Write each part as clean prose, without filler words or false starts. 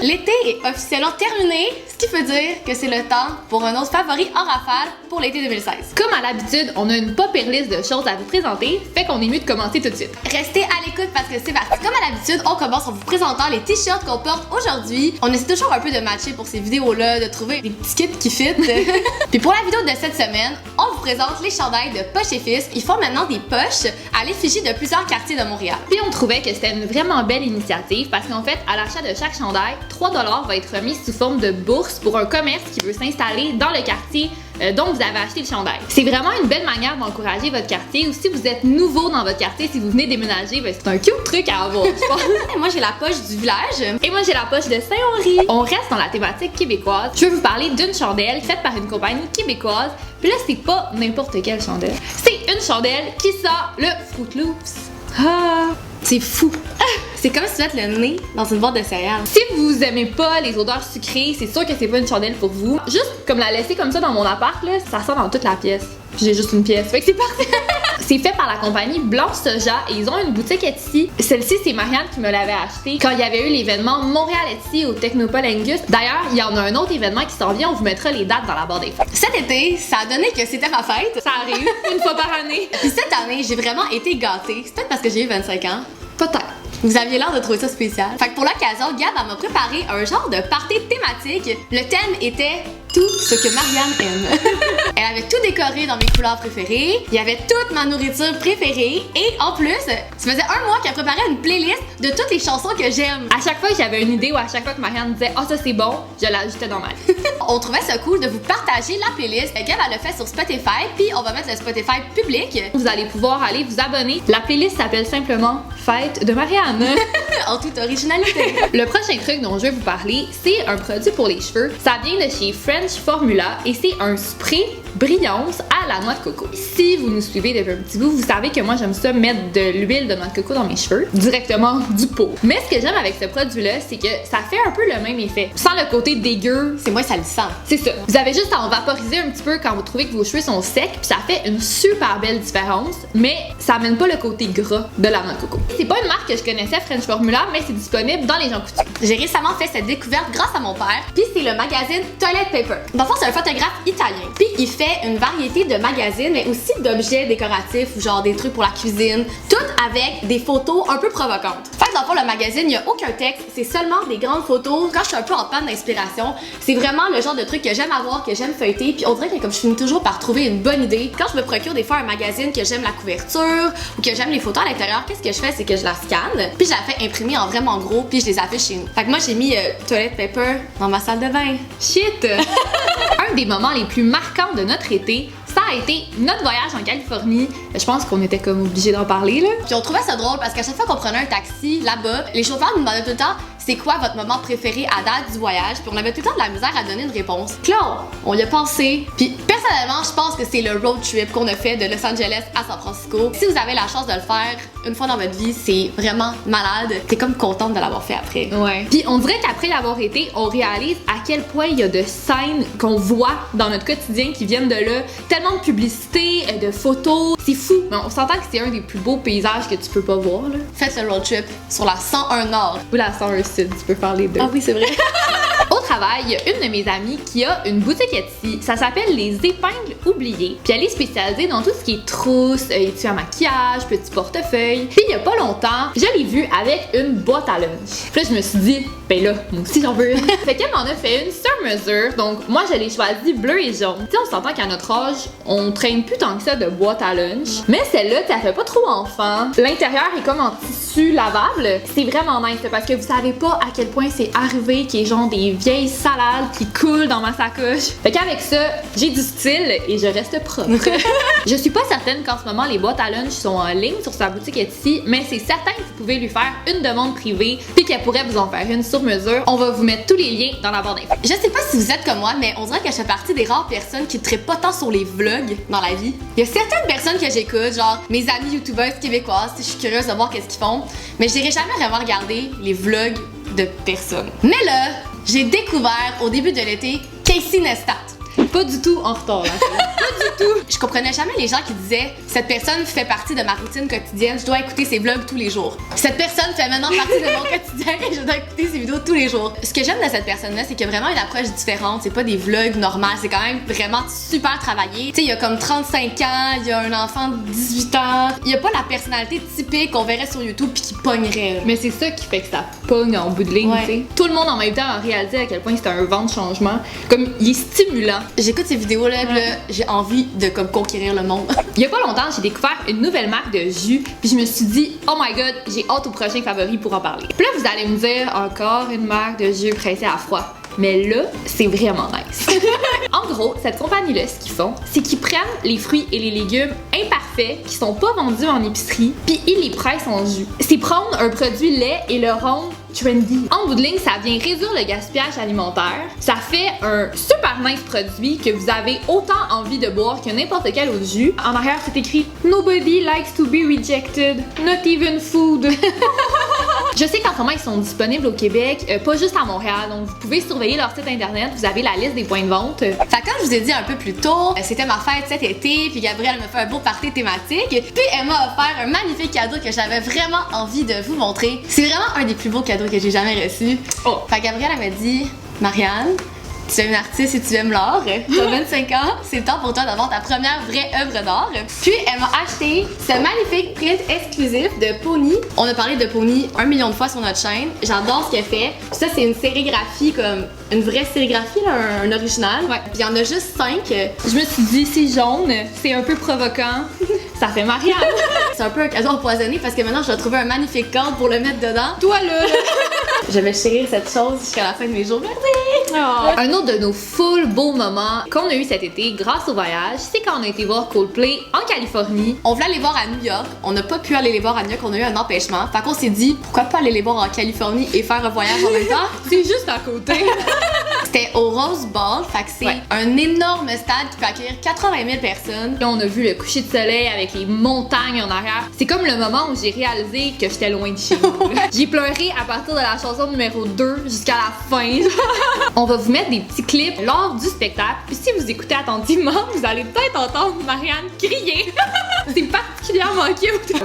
L'été est officiellement terminé, ce qui veut dire que c'est le temps pour un autre favori en rafale pour l'été 2016. Comme à l'habitude, on a une pas pire liste de choses à vous présenter, fait qu'on est mieux de commencer tout de suite. Restez à l'écoute parce que c'est parti. Comme à l'habitude, on commence en vous présentant les t-shirts qu'on porte aujourd'hui. On essaie toujours un peu de matcher pour ces vidéos-là, de trouver des petits kits qui fit. Puis pour la vidéo de cette semaine, on vous présente les chandails de Poche et Fils. Ils font maintenant des poches à l'effigie de plusieurs quartiers de Montréal. Puis on trouvait que c'était une vraiment belle initiative parce qu'en fait, à l'achat de chaque chandail, 3$ va être remis sous forme de bourse pour un commerce qui veut s'installer dans le quartier dont vous avez acheté le chandail. C'est vraiment une belle manière d'encourager votre quartier, ou si vous êtes nouveau dans votre quartier, si vous venez déménager, ben c'est un cute truc à avoir, je pense. Moi j'ai la poche du village. Et moi j'ai la poche de Saint-Henri. On reste dans la thématique québécoise. Je veux vous parler d'une chandelle faite par une compagnie québécoise. Puis là, c'est pas n'importe quelle chandelle. C'est une chandelle qui sort le Fruit Loops. Ah, c'est fou. C'est comme si tu mettes le nez dans une boîte de céréales. Si vous aimez pas les odeurs sucrées, c'est sûr que c'est pas une chandelle pour vous. Juste comme la laisser comme ça dans mon appart, là, ça sent dans toute la pièce. Puis j'ai juste une pièce, fait que c'est parfait. C'est fait par la compagnie Blanche Soja et ils ont une boutique Etsy. Celle-ci, c'est Marianne qui me l'avait achetée quand il y avait eu l'événement Montréal Etsy au Technopole Angus. D'ailleurs, il y en a un autre événement qui s'en vient, on vous mettra les dates dans la barre d'infos. Cet été, ça a donné que c'était ma fête. Ça arrive une fois par année. Puis cette année, j'ai vraiment été gâtée. C'est peut-être parce que j'ai eu 25 ans. Peut-être. Vous aviez l'air de trouver ça spécial. Fait que pour l'occasion, Gab, elle m'a préparé un genre de party thématique. Le thème était tout ce que Marianne aime. Elle avait tout décoré dans mes couleurs préférées. Il y avait toute ma nourriture préférée. Et en plus, ça faisait un mois qu'elle préparait une playlist de toutes les chansons que j'aime. À chaque fois que j'avais une idée ou à chaque fois que Marianne disait « Ah, ça c'est bon », je l'ajoutais dans ma liste. On trouvait ça cool de vous partager la playlist. Gab, elle l'a fait sur Spotify. Puis on va mettre le Spotify public. Vous allez pouvoir aller vous abonner. La playlist s'appelle simplement « Fête de Marianne ». En toute originalité. Le prochain truc dont je vais vous parler, c'est un produit pour les cheveux. Ça vient de chez French Formula et c'est un spray brillance à la noix de coco. Si vous nous suivez depuis un petit bout, vous savez que moi j'aime ça mettre de l'huile de noix de coco dans mes cheveux, directement du pot. Mais ce que j'aime avec ce produit-là, c'est que ça fait un peu le même effet, sans le côté dégueu. C'est moins salissant. C'est ça. Vous avez juste à en vaporiser un petit peu quand vous trouvez que vos cheveux sont secs, puis ça fait une super belle différence, mais ça amène pas le côté gras de la noix de coco. C'est pas une marque que je connaissais, French Formula, mais c'est disponible dans les gens coutus. J'ai récemment fait cette découverte grâce à mon père, puis c'est le magazine Toilet Paper. Dans le fond, c'est un photographe italien, puis il fait une variété de magazines, mais aussi d'objets décoratifs, genre des trucs pour la cuisine, tout avec des photos un peu provocantes. Fait que dans le fond, le magazine, il n'y a aucun texte, c'est seulement des grandes photos. Quand je suis un peu en panne d'inspiration, c'est vraiment le genre de truc que j'aime avoir, que j'aime feuilleter, puis on dirait que comme je finis toujours par trouver une bonne idée, quand je me procure des fois un magazine que j'aime la couverture ou que j'aime les photos à l'intérieur, qu'est-ce que je fais, c'est que je la scanne, puis je la fais imprimer en vraiment gros, puis je les affiche chez nous. Fait que moi, j'ai mis Toilet Paper dans ma salle de bain. Shit! Un des moments les plus marquants de notre été, ça a été notre voyage en Californie. Je pense qu'on était comme obligés d'en parler, là. Puis on trouvait ça drôle parce qu'à chaque fois qu'on prenait un taxi là-bas, les chauffeurs nous demandaient tout le temps c'est quoi votre moment préféré à date du voyage, puis on avait tout le temps de la misère à donner une réponse. Puis là, on y a pensé. Puis personnellement, je pense que c'est le road trip qu'on a fait de Los Angeles à San Francisco. Si vous avez la chance de le faire une fois dans votre vie, c'est vraiment malade. T'es comme contente de l'avoir fait après. Ouais. Puis on dirait qu'après y avoir été, on réalise à quel point il y a de scènes qu'on voit dans notre quotidien qui viennent de là. Tellement de publicité, de photos. C'est fou. Mais on s'entend que c'est un des plus beaux paysages que tu peux pas voir, là. Faites le road trip sur la 101 Nord. Ou la 101 Sud, tu peux faire les deux. Ah oui, c'est vrai. Au travail, il y a une de mes amies qui a une boutique Etsy. Ça s'appelle Les Épingles Oubliées. Puis elle est spécialisée dans tout ce qui est trousse, étui à maquillage, petit portefeuille. Puis il y a pas longtemps, je l'ai vue avec une boîte à lunch. Puis là, je me suis dit, ben là, moi aussi j'en veux une. Fait qu'elle m'en a fait une sur mesure. Donc moi, je l'ai choisie bleu et jaune. Tu sais, on s'entend qu'à notre âge, on traîne plus tant que ça de boîte à lunch. Mais celle-là, ça fait pas trop enfant. L'intérieur est comme en tissu lavable. C'est vraiment nice parce que vous savez pas à quel point c'est arrivé qu'il y ait genre des vieilles salades qui coulent dans ma sacoche. Fait qu'avec ça, j'ai du style et je reste propre. Je suis pas certaine qu'en ce moment les boîtes à lunch sont en ligne sur sa boutique Etsy, mais c'est certain que vous pouvez lui faire une demande privée puis qu'elle pourrait vous en faire une sur mesure. On va vous mettre tous les liens dans la barre d'infos. Je sais pas si vous êtes comme moi, mais on dirait que je fais partie des rares personnes qui trippent pas tant sur les vlogs dans la vie. Il y a certaines personnes que j'écoute, genre mes amis youtubeuses québécoises, je suis curieuse de voir qu'est-ce qu'ils font, mais je n'irai jamais vraiment regarder les vlogs de personnes. Mais là, j'ai découvert au début de l'été Casey Neistat. pas du tout en retard, là. Pas du tout. Je comprenais jamais les gens qui disaient cette personne fait partie de ma routine quotidienne, je dois écouter ses vlogs tous les jours. Cette personne fait maintenant partie de mon quotidien et je dois écouter ses vidéos tous les jours. Ce que j'aime de cette personne-là, c'est qu'il y a vraiment une approche différente. C'est pas des vlogs normaux, c'est quand même vraiment super travaillé. Tu sais, il y a comme 35 ans, il y a un enfant de 18 ans. Il y a pas la personnalité typique qu'on verrait sur YouTube puis qui pognerait. Mais c'est ça qui fait que ça pogne en bout de ligne, Ouais. tu sais. Tout le monde en même temps a réalisé à quel point c'était un vent de changement. Comme, il est stimulant. J'écoute ces vidéos-là, puis là, j'ai envie de comme conquérir le monde. Il y a pas longtemps, j'ai découvert une nouvelle marque de jus, puis je me suis dit, oh my god, j'ai hâte au prochain favori pour en parler. Puis là, vous allez me dire, encore une marque de jus pressée à froid. Mais là, c'est vraiment nice. En gros, cette compagnie-là, ce qu'ils font, c'est qu'ils prennent les fruits et les légumes imparfaits qui sont pas vendus en épicerie, puis ils les pressent en jus. C'est prendre un produit laid et le rendre trendy. En bout de ligne, ça vient réduire le gaspillage alimentaire. Ça fait un super nice produit que vous avez autant envie de boire que n'importe quel autre jus. En arrière, c'est écrit Nobody likes to be rejected, not even food. Je sais qu'en ce moment, ils sont disponibles au Québec, pas juste à Montréal. Donc, vous pouvez surveiller leur site internet. Vous avez la liste des points de vente. Fait que comme je vous ai dit un peu plus tôt, c'était ma fête cet été, puis Gabrielle m'a fait un beau party thématique, puis elle m'a offert un magnifique cadeau que j'avais vraiment envie de vous montrer. C'est vraiment un des plus beaux cadeaux que j'ai jamais reçu. Oh. Fait que Gabrielle, elle m'a dit, Marianne, tu es une artiste et tu aimes l'art, t'as 25 ans, c'est le temps pour toi d'avoir ta première vraie œuvre d'art. Puis elle m'a acheté ce magnifique print exclusif de Pony. On a parlé de Pony 1 million de fois sur notre chaîne. J'adore ce qu'elle fait. Puis ça, c'est une sérigraphie comme une vraie sérigraphie, là, un original. Ouais. Puis il y en a juste 5. Je me suis dit, c'est jaune, c'est un peu provoquant. Ça fait Marianne. C'est un peu un cadeau empoisonné parce que maintenant je dois trouver un magnifique cadre pour le mettre dedans. Toi là. Je vais chérir cette chose jusqu'à la fin de mes jours. Merci! Un autre de nos full beaux moments qu'on a eu cet été grâce au voyage, c'est quand on a été voir Coldplay en Californie. On voulait aller voir à New York. On n'a pas pu aller les voir à New York, on a eu un empêchement. Fait qu'on s'est dit, pourquoi pas aller les voir en Californie et faire un voyage en même temps? C'est juste à côté. C'était au Rose Bowl, fait que c'est Ouais. un énorme stade qui peut accueillir 80 000 personnes. Là, on a vu le coucher de soleil avec les montagnes en arrière. C'est comme le moment où j'ai réalisé que j'étais loin de chez nous. J'ai pleuré à partir de la chanson numéro 2 jusqu'à la fin. On va vous mettre des petits clips lors du spectacle. Puis si vous écoutez attentivement, vous allez peut-être entendre Marianne crier. C'est particulièrement cute.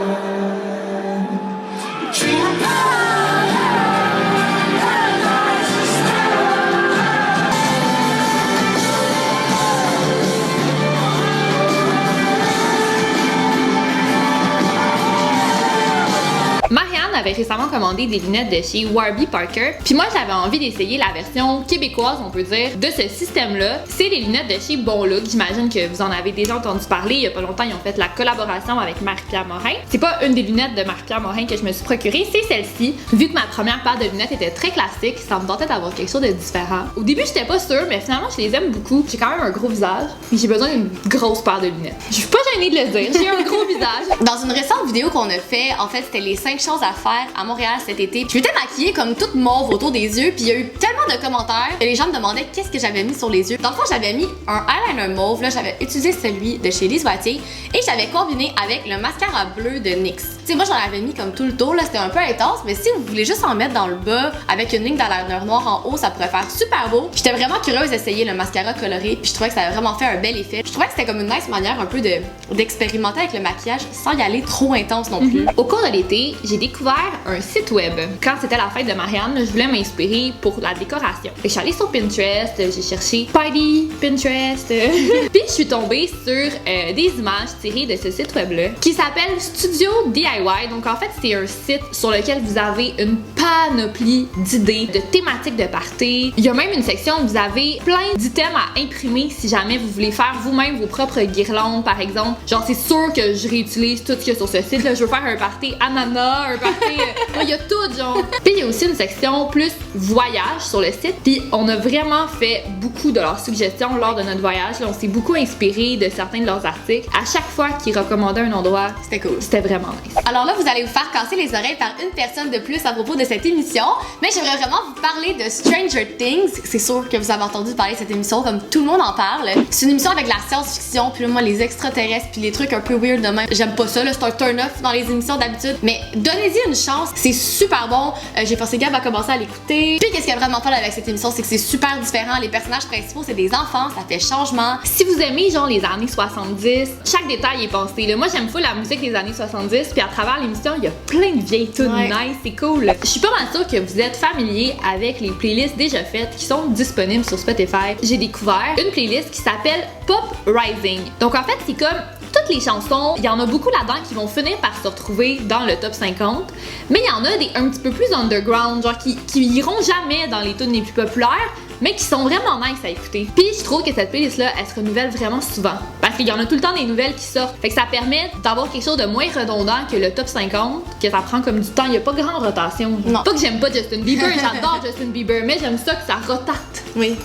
Marianne avait récemment commandé des lunettes de chez Warby Parker, puis moi j'avais envie d'essayer la version québécoise, on peut dire, de ce système-là. C'est les lunettes de chez Bon Look, j'imagine que vous en avez déjà entendu parler. Il y a pas longtemps, ils ont fait la collaboration avec Marie-Pierre Morin. C'est pas une des lunettes de Marie-Pierre Morin que je me suis procurée, c'est celle-ci. Vu que ma première paire de lunettes était très classique, ça me tentait d'avoir quelque chose de différent. Au début, j'étais pas sûre, mais finalement, je les aime beaucoup. J'ai quand même un gros visage, mais j'ai besoin d'une grosse paire de lunettes. Je suis pas gênée de le dire, j'ai un gros visage. Dans une récente vidéo qu'on a fait, en fait, c'était les 5 choses à faire à Montréal cet été. Je m'étais maquillée comme toute mauve autour des yeux, puis il y a eu tellement de commentaires que les gens me demandaient qu'est-ce que j'avais mis sur les yeux. Dans le fond, j'avais mis un eyeliner mauve, là, j'avais utilisé celui de chez Lise Wattier et j'avais combiné avec le mascara bleu de NYX. Tu sais, moi, j'en avais mis comme tout le tour, là, c'était un peu intense, mais si vous voulez juste en mettre dans le bas avec une ligne d'eyeliner noir en haut, ça pourrait faire super beau. J'étais vraiment curieuse d'essayer le mascara coloré, puis je trouvais que ça avait vraiment fait un bel effet. Je trouvais que c'était comme une nice manière un peu d'expérimenter avec le maquillage sans y aller trop intense non plus. Au cours de l'été, j'ai découvert un site web. Quand c'était la fête de Marianne, je voulais m'inspirer pour la décoration. Fait que je suis allée sur Pinterest, j'ai cherché Party Pinterest. Puis je suis tombée sur des images tirées de ce site web-là qui s'appelle Studio DIY. Donc en fait, c'est un site sur lequel vous avez une panoplie d'idées, de thématiques de party. Il y a même une section où vous avez plein d'items à imprimer si jamais vous voulez faire vous-même vos propres guirlandes, par exemple. Genre, c'est sûr que je réutilise tout ce qu'il y a sur ce site-là. Je veux faire un party ananas, un party... il y a tout, genre. Puis il y a aussi une section plus voyage sur le site. Puis on a vraiment fait beaucoup de leurs suggestions lors de notre voyage. Là, on s'est beaucoup inspiré de certains de leurs articles. À chaque fois qu'ils recommandaient un endroit, C'était cool. c'était vraiment nice. Alors là, vous allez vous faire casser les oreilles par une personne de plus à propos de cette émission, mais j'aimerais vraiment vous parler de Stranger Things. C'est sûr que vous avez entendu parler de cette émission, comme tout le monde en parle. C'est une émission avec la science-fiction, puis là, moi, les extraterrestres, puis les trucs un peu weird de même. J'aime pas ça, là, c'est un turn-off dans les émissions d'habitude, mais donnez-y une chance. chance. C'est super bon. J'ai forcé Gab à commencer à l'écouter. Puis qu'est-ce qui est vraiment fun avec cette émission, c'est que c'est super différent. Les personnages principaux, c'est des enfants, ça fait changement. Si vous aimez genre les années 70, chaque détail est pensé. Là. Moi j'aime fou la musique des années 70, puis à travers l'émission, il y a plein de vieilles tunes nice, c'est cool. Je suis pas mal sûre que vous êtes familier avec les playlists déjà faites qui sont disponibles sur Spotify. J'ai découvert une playlist qui s'appelle Pop Rising. Donc en fait, c'est comme toutes les chansons, il y en a beaucoup là-dedans qui vont finir par se retrouver dans le top 50, mais il y en a des un petit peu plus underground, genre qui iront jamais dans les tunes les plus populaires, mais qui sont vraiment nice à écouter. Puis je trouve que cette playlist-là, elle se renouvelle vraiment souvent. Parce qu'il y en a tout le temps des nouvelles qui sortent. Fait que ça permet d'avoir quelque chose de moins redondant que le top 50, que ça prend comme du temps. Il n'y a pas grande rotation. Non. Pas que j'aime pas Justin Bieber, j'adore Justin Bieber, mais j'aime ça que ça rotate. Oui.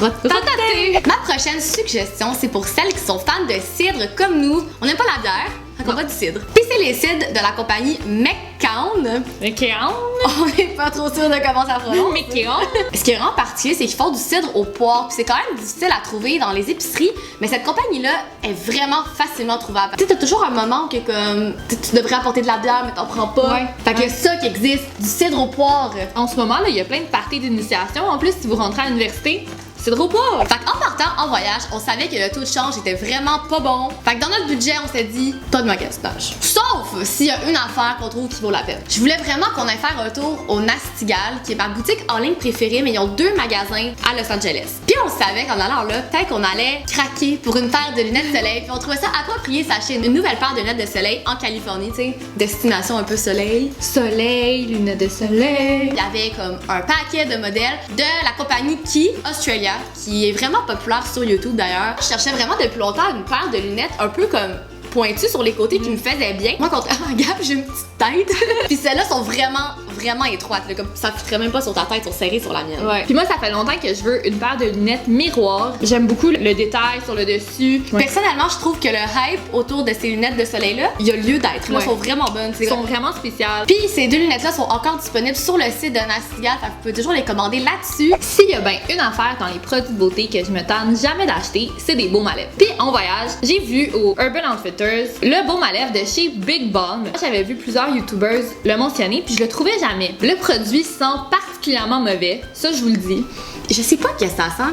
Rotaté! Ma prochaine suggestion, c'est pour celles qui sont fans de cidre comme nous. On n'aime pas la bière, on boit du cidre. Puis c'est les cidres de la compagnie McCown. McCown? On n'est pas trop sûr de comment ça prononce. McCown? Ce qui est vraiment particulier, c'est qu'ils font du cidre au poire. Puis c'est quand même difficile à trouver dans les épiceries, mais cette compagnie-là est vraiment facilement trouvable. Tu sais, t'as toujours un moment que comme tu devrais apporter de la bière, mais t'en prends pas. Ouais. Fait que ça qui existe, du cidre au poire. En ce moment, là, il y a plein de parties d'initiation. En plus, si vous rentrez à l'université, c'est drôle pas! Fait qu'en partant en voyage, on savait que le taux de change était vraiment pas bon. Fait que dans notre budget, on s'est dit pas de magasinage. Sauf s'il y a une affaire qu'on trouve qui vaut la peine. Je voulais vraiment qu'on aille faire un tour au Nastigal, qui est ma boutique en ligne préférée, mais ils ont 2 magasins à Los Angeles. Puis on savait qu'en allant là, peut-être qu'on allait craquer pour une paire de lunettes de soleil. Puis on trouvait ça approprié s'acheter une nouvelle paire de lunettes de soleil en Californie, tu sais, destination un peu soleil. Soleil, lunettes de soleil. Il y avait comme un paquet de modèles de la compagnie Key Australia, qui est vraiment populaire sur YouTube d'ailleurs. Je cherchais vraiment depuis longtemps une paire de lunettes un peu comme pointues sur les côtés qui me faisaient bien. Moi, contrairement à Gab, j'ai une petite tête. Puis celles-là sont vraiment étroites. Là, comme ça fitterait même pas sur ta tête, sont serrées sur la mienne. Ouais. Puis moi, ça fait longtemps que je veux une paire de lunettes miroirs. J'aime beaucoup le détail sur le dessus. Ouais. Personnellement, je trouve que le hype autour de ces lunettes de soleil-là, il y a lieu d'être. Là, sont vraiment bonnes. Elles sont vraiment spéciales. Puis ces 2 lunettes-là sont encore disponibles sur le site de Nastigal. Fait que vous pouvez toujours les commander là-dessus. S'il y a bien une affaire dans les produits de beauté que je me tanne jamais d'acheter, c'est des baumes à lèvres. Puis en voyage, j'ai vu au Urban Outfitters le baume à lèvres de chez Big Balm. J'avais vu plusieurs youtubers le mentionner, puis je le trouvais jamais. Le produit sent particulièrement mauvais, ça je vous le dis. Je sais pas que ça sent,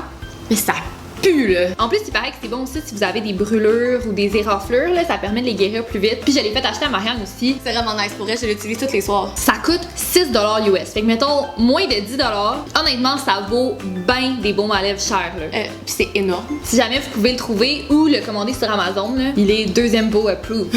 mais ça pue là. En plus, il paraît que c'est bon aussi si vous avez des brûlures ou des éraflures, là, ça permet de les guérir plus vite. Puis je l'ai fait acheter à Marianne aussi. C'est vraiment nice pour elle, je l'utilise tous les soirs. Ça coûte 6$ US. Fait que mettons moins de 10$. Honnêtement, ça vaut bien des baumes à lèvres chers là. Puis c'est énorme. Si jamais vous pouvez le trouver ou le commander sur Amazon, là, il est 2e beau approved.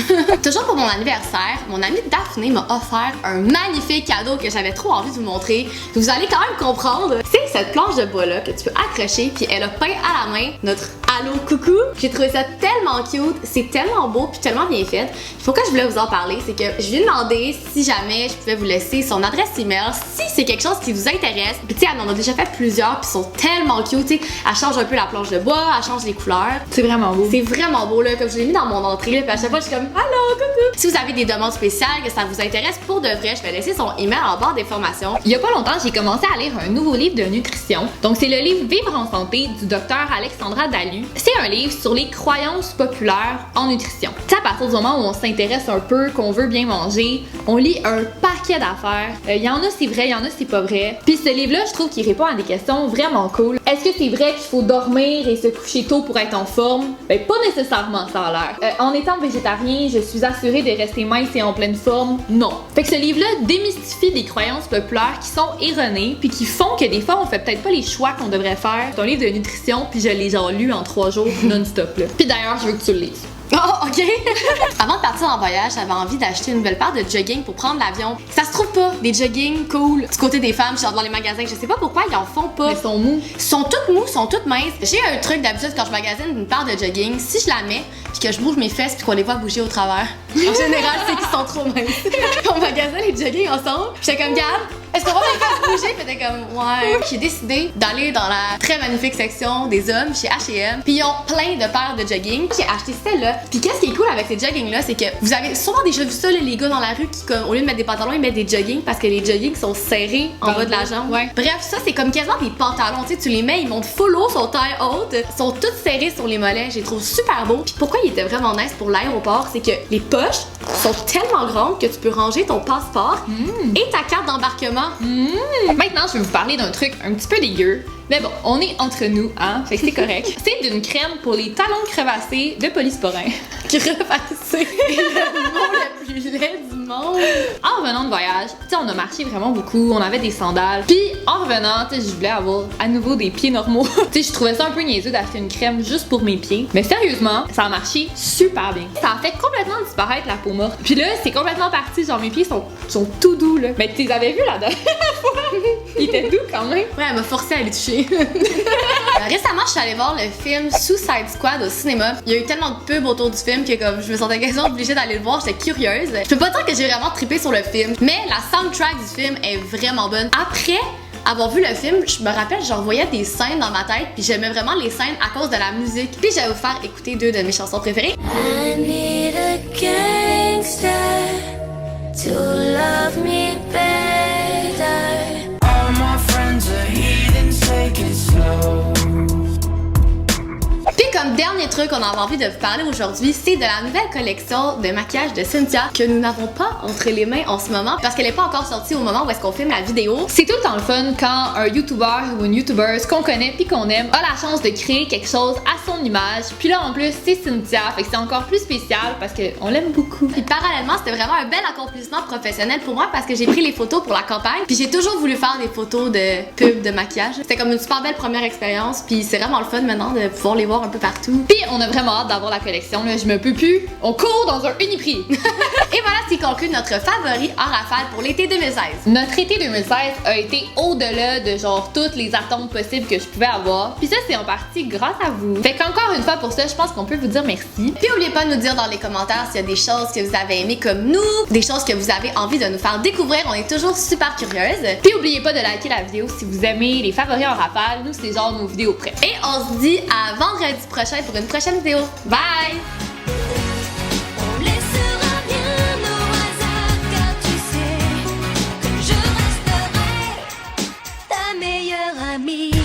Toujours pour mon anniversaire, mon amie Daphné m'a offert un magnifique cadeau que j'avais trop envie de vous montrer. Vous allez quand même comprendre. C'est cette planche de bois là que tu peux accrocher, puis elle a peint à la main notre Allô Coucou. J'ai trouvé ça tellement cute, c'est tellement beau puis tellement bien fait. Pourquoi je voulais vous en parler, c'est que je lui ai demandé si jamais je pouvais vous laisser son adresse email, si c'est quelque chose qui vous intéresse. Puis tu sais, elle en a déjà fait plusieurs puis sont tellement cute, tu sais, elle change un peu la planche de bois, elle change les couleurs. C'est vraiment beau. C'est vraiment beau là, comme je l'ai mis dans mon entrée là, puis à chaque fois je suis comme Allô Coucou. Si vous avez des demandes spéciales, que ça vous intéresse pour de vrai, je vais laisser son email en barre d'informations. Il y a pas longtemps, j'ai commencé à lire un nouveau livre de nutrition. Donc c'est le livre Vivre en santé du docteur Alexandra Dalu. C'est un livre sur les croyances populaires en nutrition. Tu sais, à partir du moment où on s'intéresse un peu, qu'on veut bien manger, on lit un paquet d'affaires. Il y en a c'est vrai, il y en a c'est pas vrai. Puis ce livre-là, je trouve qu'il répond à des questions vraiment cool. Est-ce que c'est vrai qu'il faut dormir et se coucher tôt pour être en forme? Ben pas nécessairement, ça a l'air. En étant végétarien, je suis assurée de rester mince et en pleine forme? Non. Fait que ce livre-là démystifie des croyances populaires qui sont erronées puis qui font que des fois on fait peut-être pas les choix qu'on devrait faire. C'est un livre de nutrition puis je l'ai genre lu en 3 jours non-stop là. Puis d'ailleurs, je veux que tu le lises. Oh, ok! Avant de partir en voyage, j'avais envie d'acheter une nouvelle paire de jogging pour prendre l'avion. Ça se trouve pas, des jogging cool. Du côté des femmes, genre dans les magasins, je sais pas pourquoi ils en font pas. Mais ils sont mous. Ils sont toutes mous, sont toutes minces. J'ai un truc d'habitude quand je magasine une paire de jogging, si je la mets, puis que je bouge mes fesses, puis qu'on les voit bouger au travers. En général, c'est qu'ils sont trop minces. On magasine les jogging ensemble, j'étais comme Gab, est-ce qu'on va les faire bouger? Puis t'es comme ouais. J'ai décidé d'aller dans la très magnifique section des hommes chez H&M. Puis ils ont plein de paires de jogging. J'ai acheté celle-là. Puis qu'est-ce qui est cool avec ces jogging-là, c'est que vous avez souvent déjà vu ça, les gars dans la rue qui, comme, au lieu de mettre des pantalons, ils mettent des jogging parce que les jogging sont serrés en bas de la jambe. Ouais. Bref, ça c'est comme quasiment des pantalons. Tu sais, tu les mets, ils montent full haut, sont taille haute, sont toutes serrés sur les mollets. Je les trouve super beaux. Puis pourquoi ils étaient vraiment nice pour l'aéroport, c'est que les poches poches sont tellement grandes que tu peux ranger ton passeport et ta carte d'embarquement. Maintenant, je vais vous parler d'un truc un petit peu dégueu. Mais bon, on est entre nous, hein? Fait que c'est correct. C'est d'une crème pour les talons crevassés de Polysporin. Crevassé! Le mot le plus laid du monde! En revenant de voyage, tu sais, on a marché vraiment beaucoup, on avait des sandales. Puis en revenant, tu sais, je voulais avoir à nouveau des pieds normaux. Tu sais, je trouvais ça un peu niaiseux d'acheter une crème juste pour mes pieds. Mais sérieusement, ça a marché super bien. Ça a fait complètement disparaître la peau morte. Puis là, c'est complètement parti. Genre, mes pieds sont tout doux, là. Mais tu les avais vus la dernière fois? Ils étaient doux quand même. Ouais, elle m'a forcé à les toucher. Récemment, je suis allée voir le film Suicide Squad au cinéma. Il y a eu tellement de pubs autour du film que comme je me sentais quasiment obligée d'aller le voir, j'étais curieuse. Je peux pas dire que j'ai vraiment trippé sur le film, mais la soundtrack du film est vraiment bonne. Après avoir vu le film, je me rappelle, je revoyais des scènes dans ma tête, puis j'aimais vraiment les scènes à cause de la musique. Puis je vais vous faire écouter 2 de mes chansons préférées. I need a gangster to love me better. All my friends are heathens, take it slow. Puis comme dernier truc qu'on avait envie de vous parler aujourd'hui, c'est de la nouvelle collection de maquillage de Cynthia que nous n'avons pas entre les mains en ce moment parce qu'elle n'est pas encore sortie au moment où est-ce qu'on filme la vidéo. C'est tout le temps le fun quand un YouTuber ou une YouTuber qu'on connaît puis qu'on aime a la chance de créer quelque chose à son image. Puis là en plus c'est Cynthia, fait que c'est encore plus spécial parce qu'on l'aime beaucoup. Puis parallèlement, c'était vraiment un bel accomplissement professionnel pour moi parce que j'ai pris les photos pour la campagne. Puis j'ai toujours voulu faire des photos de pub de maquillage. C'était comme une super belle première expérience. Puis c'est vraiment le fun maintenant de pouvoir les voir un peu partout. Puis on a vraiment hâte d'avoir la collection, là, je me peux plus. On court dans un Uniprix. Et voilà ce qui conclut notre favori en rafale pour l'été 2016. Notre été 2016 a été au-delà de genre toutes les attentes possibles que je pouvais avoir. Puis ça, c'est en partie grâce à vous. Fait qu'encore une fois pour ça, je pense qu'on peut vous dire merci. Puis n'oubliez pas de nous dire dans les commentaires s'il y a des choses que vous avez aimées comme nous, des choses que vous avez envie de nous faire découvrir. On est toujours super curieuse. Puis n'oubliez pas de liker la vidéo si vous aimez les favoris en rafale. Nous, c'est genre nos vidéos prêtes. Et on se dit à vendredi prochain pour une prochaine vidéo. Bye! On laissera bien au hasard car tu sais que je resterai ta meilleure amie.